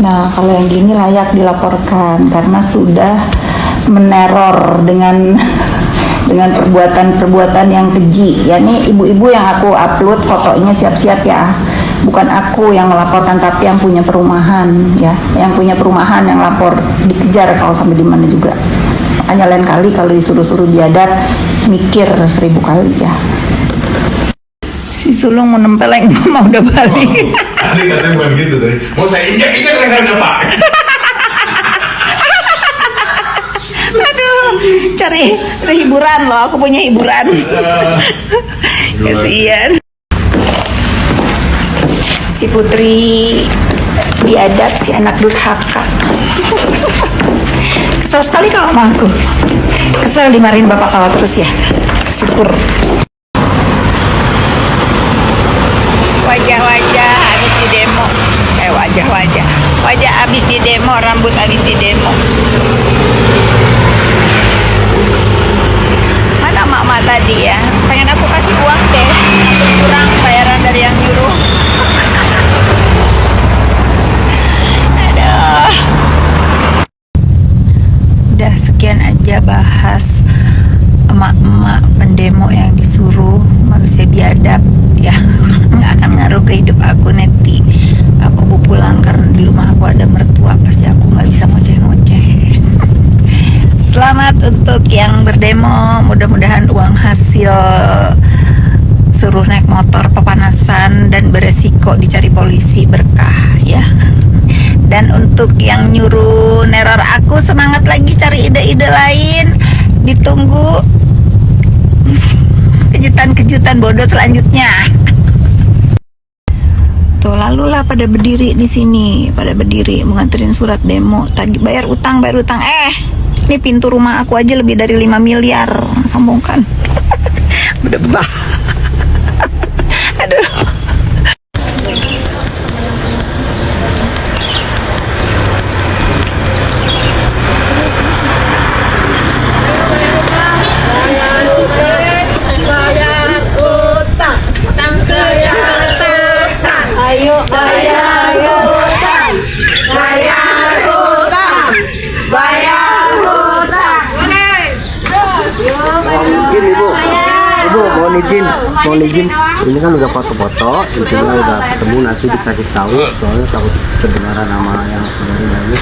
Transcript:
Nah, kalau yang gini layak dilaporkan karena sudah meneror dengan dengan perbuatan-perbuatan yang keji. Ya, nih ibu-ibu yang aku upload fotonya, siap-siap ya. Bukan aku yang melaporkan, tapi yang punya perumahan ya. Yang punya perumahan yang lapor, dikejar kalau sampai di mana juga. Makanya lain kali kalau disuruh-suruh biadab, mikir 1000 kali ya. Si sulung mau nempeleng mama udah balik. Tadi katanya bukan gitu tadi. Mau saya injak lehernya Pak. Aduh, cari hiburan loh, aku punya hiburan. Kasian. Si Putri biadab, si anak durhaka. Kesel sekali kalau sama aku. Kesel dimarahin bapak kalau terus ya. Syukur. Wajah-wajah habis di demo. Wajah habis di demo, rambut habis di demo. Mana mak-mak tadi ya? Pengen aku kasih uang deh. Aku kurang bayaran dari yang nyuruh. Aduh. Udah sekian aja bahas emak-emak pendemo yang disuruh manusia biadab ya. Nggak akan ngaruh ke hidup aku nanti. Aku mau pulang karena di rumah aku ada mertua, pasti aku nggak bisa ngoceh-ngoceh. Selamat untuk yang berdemo, mudah-mudahan uang hasil suruh naik motor pepanasan dan beresiko dicari polisi berkah ya. Dan untuk yang nyuruh neror aku, semangat lagi cari ide-ide lain. Ditunggu kejutan-kejutan bodoh selanjutnya. Tuh, lalulah pada berdiri di sini, pada berdiri menganterin surat demo. Tadi bayar utang. Ini pintu rumah aku aja lebih dari 5 miliar. Sombong kan? Berdebah. Aduh. Mohon izin, ini kan udah foto-foto, intinya udah ketemu, nanti dikasih tahu, soalnya takut kebenaran nama yang sebenarnya ini.